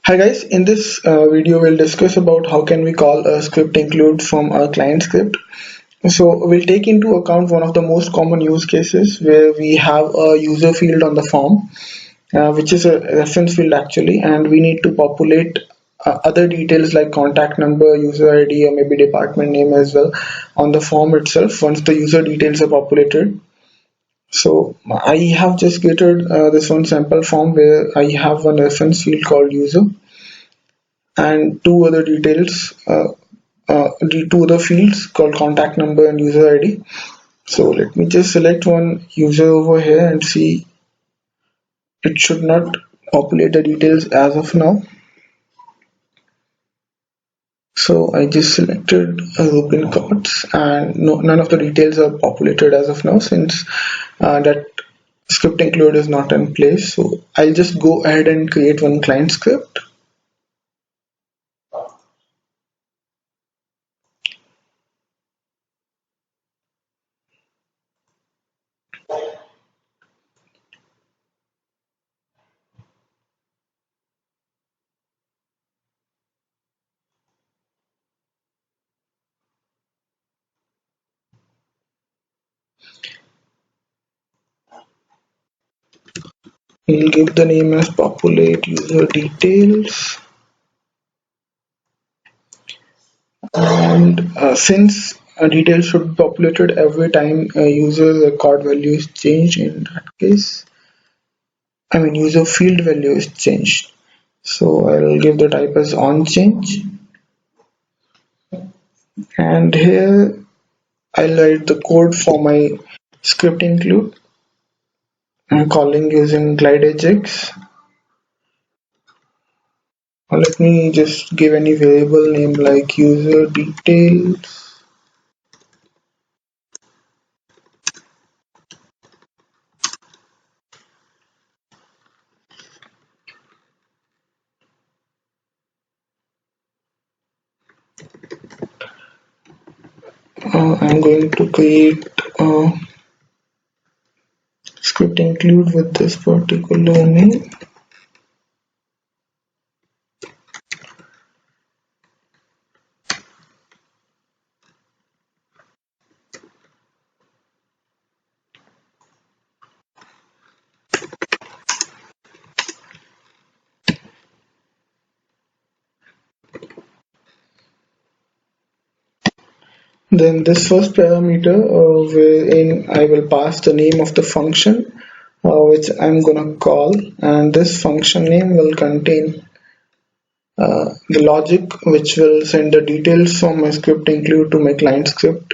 Hi guys, in this video we'll discuss about how can we call a script include from a client script. So we'll take into account one of the most common use cases where we have a user field on the form, which is a reference field actually, and we need to populate other details like contact number, user ID, or maybe department name as well on the form itself once the user details are populated. So I have just created this one sample form where I have one reference field called user and two other details, the two other fields called contact number and user ID. So let me just select one user over here and see it should not populate the details as of now. So I just selected open cards and none of the details are populated as of now since that script include is not in place. So I'll just go ahead and create one client script. We'll give the name as populate user details. And since details should be populated every time a user record value is changed, in that case, I mean user field value is changed. So I'll give the type as onchange, and here I'll write the code for my script include. I'm calling using GlideAjax. Let me just give any variable name like user details. I'm going to create a script include with this particular name. Then this first parameter wherein I will pass the name of the function which I'm gonna call, and this function name will contain the logic which will send the details from my script include to my client script.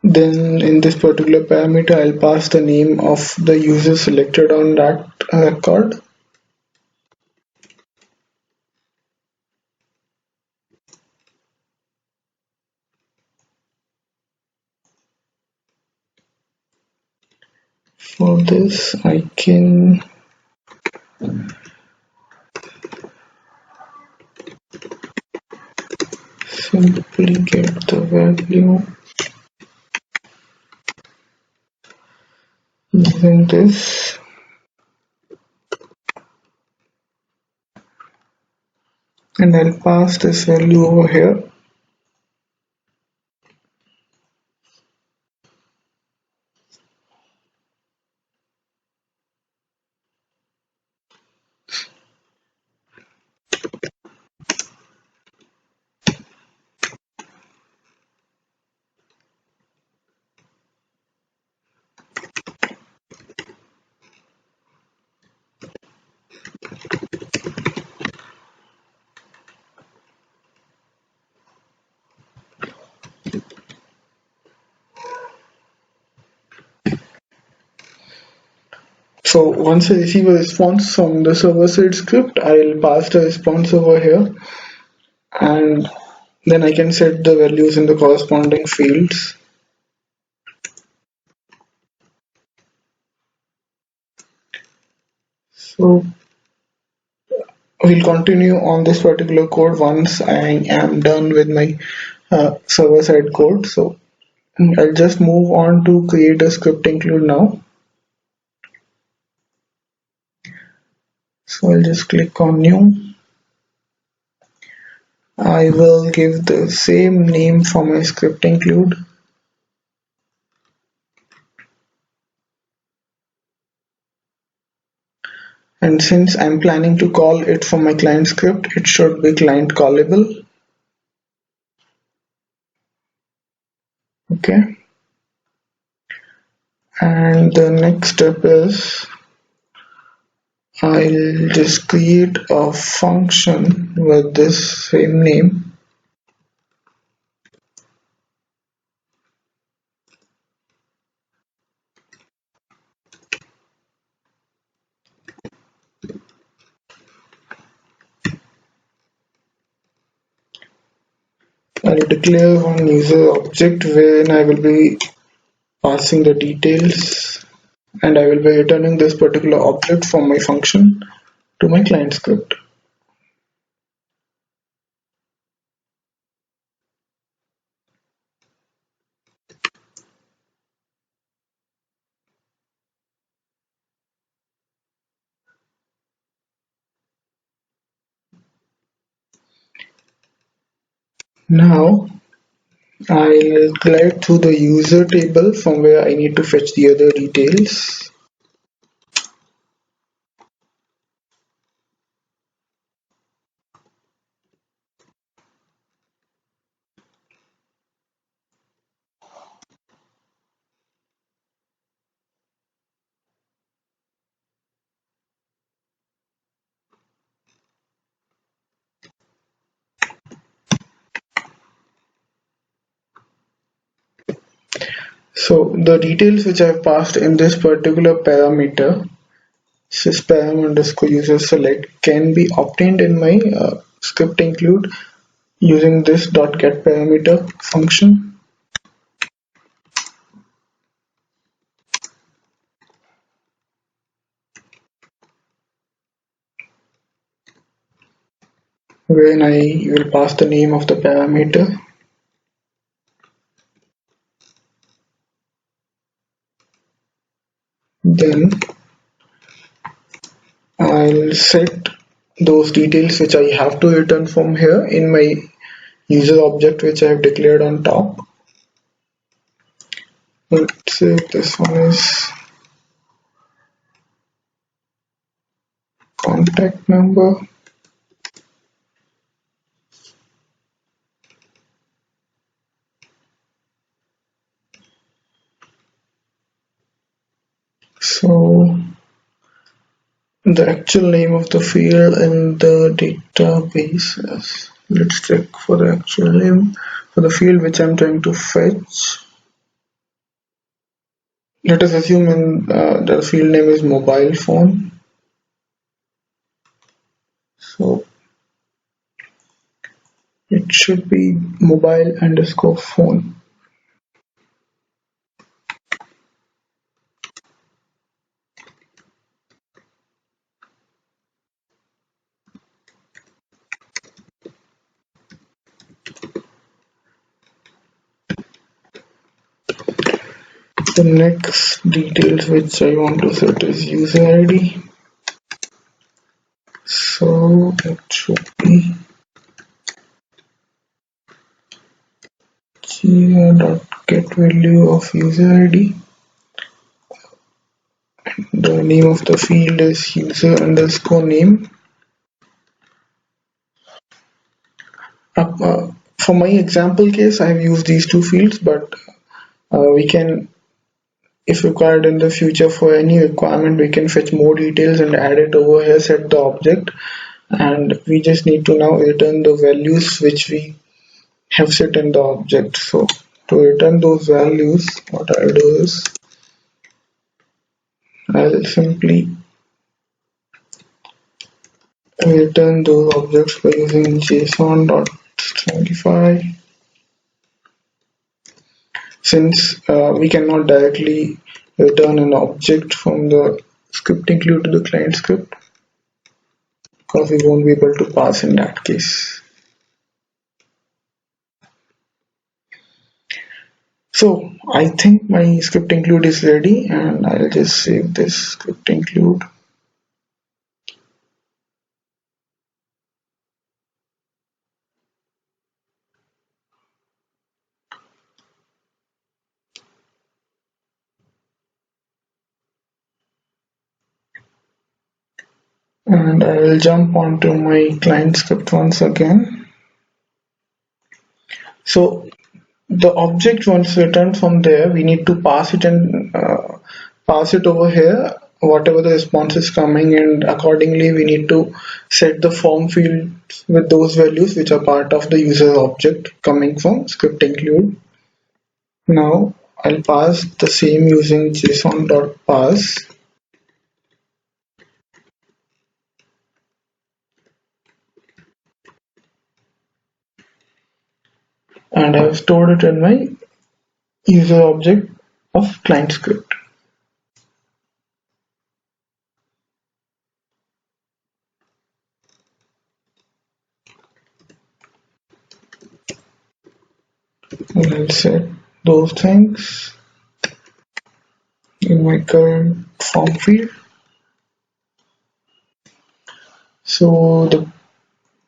Then in this particular parameter I'll pass the name of the user selected on that record. For this I can simply get the value using this, and I'll pass this value over here. So once I receive a response from the server side script, I'll pass the response over here, and then I can set the values in the corresponding fields. So we'll continue on this particular code once I am done with my server side code. So I'll just move on to create a script include now. So I'll just click on new. I will give the same name for my script include. And since I'm planning to call it from my client script, it should be client callable. Okay. And the next step is I'll just create a function with this same name. I'll declare one user object wherein I will be passing the details, and I will be returning this particular object from my function to my client script. Now I'll glide through the user table from where I need to fetch the other details. So the details which I've passed in this particular parameter, sysparam underscore user select, can be obtained in my script include using this .get parameter function. Wherein I will pass the name of the parameter. Then I'll set those details which I have to return from here in my user object which I have declared on top. Let's say this one is contact number. So the actual name of the field in the database is, let's check for the actual name for the field which I'm trying to fetch. Let us assume the field name is mobile phone. So it should be mobile underscore phone. The next details which I want to set is user ID. So it should be get value of user ID. The name of the field is user underscore name. For my example case, I have used these two fields, but we can, if required in the future for any requirement, we can fetch more details and add it over here, set the object, and we just need to now return the values which we have set in the object. So to return those values, what I'll do is I'll simply return those objects by using json.stringify. Since we cannot directly return an object from the script include to the client script, because we won't be able to pass in that case. So I think my script include is ready, and I'll just save this script include. And I will jump onto my client script once again. So the object once returned from there, we need to pass it and pass it over here, whatever the response is coming, and accordingly we need to set the form field with those values which are part of the user object coming from script include. Now I'll pass the same using json.pass. And I've stored it in my user object of client script. And I'll set those things in my current form field. So the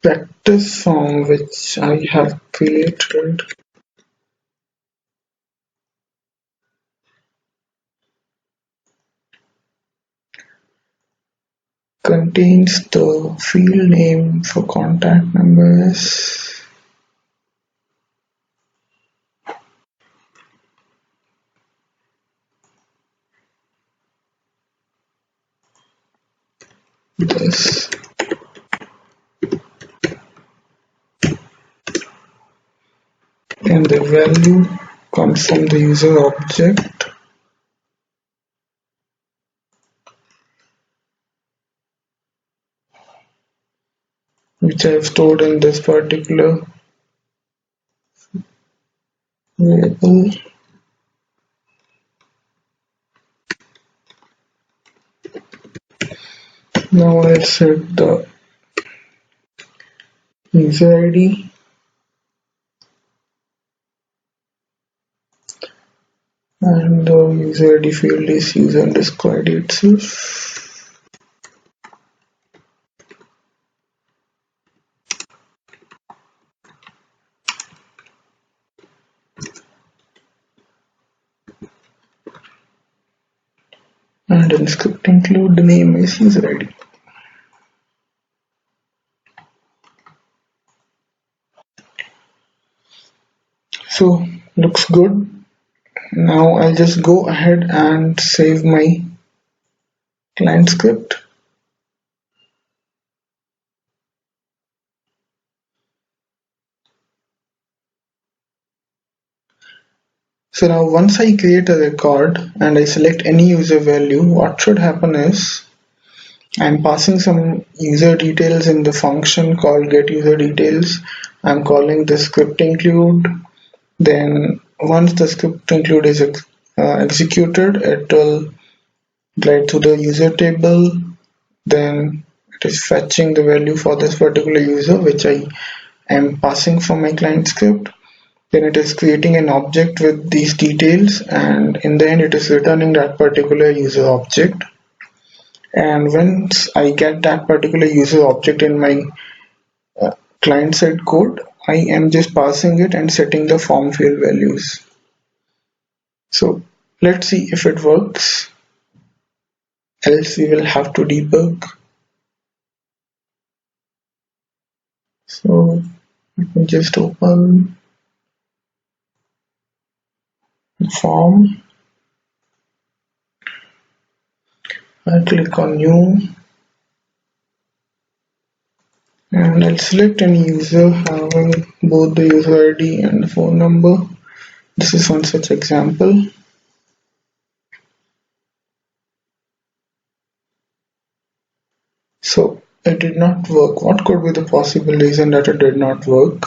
practice form which I have created contains the field name for contact numbers, this, and the value comes from the user object, which I have stored in this particular variable. Now I'll set the user ID, and the user ID field is user underscore ID itself. And in script include, the name is user ID. So looks good. Now I'll just go ahead and save my client script. So now once I create a record and I select any user value, what should happen is I'm passing some user details in the function called getUserDetails. I'm calling the script include. Then once the script include is executed, it will glide to the user table. Then it is fetching the value for this particular user which I am passing from my client script. Then it is creating an object with these details, and in the end it is returning that particular user object. And once I get that particular user object in my client side code, I am just passing it and setting the form field values. So let's see if it works, else we will have to debug. So let me just open the form. I click on new, and I'll select any user having both the user ID and the phone number. This is one such example. It did not work. What could be the possible reason that it did not work?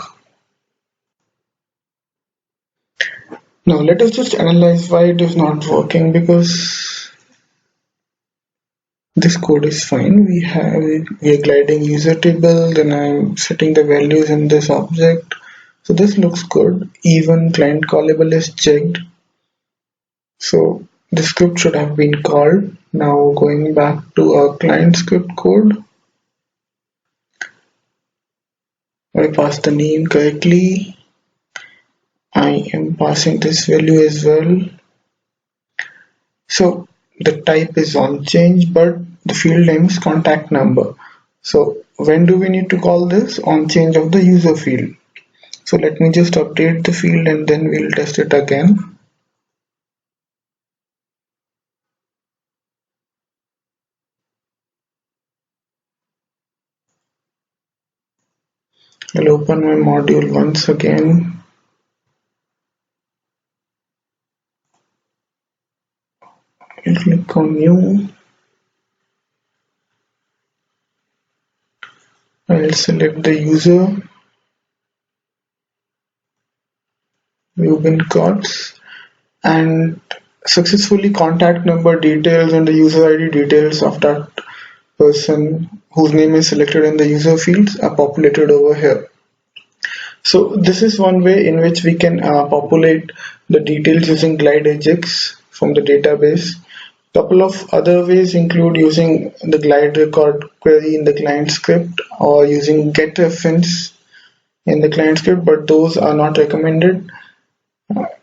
Now let us just analyze why it is not working, because this code is fine. We are gliding user table, then I'm setting the values in this object. So this looks good. Even client callable is checked. So the script should have been called. Now going back to our client script code, I pass the name correctly. I am passing this value as well. So the type is onchange, but the field name is contact number. So when do we need to call this? On change of the user field. So let me just update the field and then we'll test it again. I'll open my module once again. I'll click on new. I'll select the user, Ruben Cots, and successfully contact number details and the user ID details of that person whose name is selected in the user fields are populated over here. So this is one way in which we can populate the details using GlideAjax from the database. Couple of other ways include using the GlideRecord query in the client script or using getReference in the client script, but those are not recommended.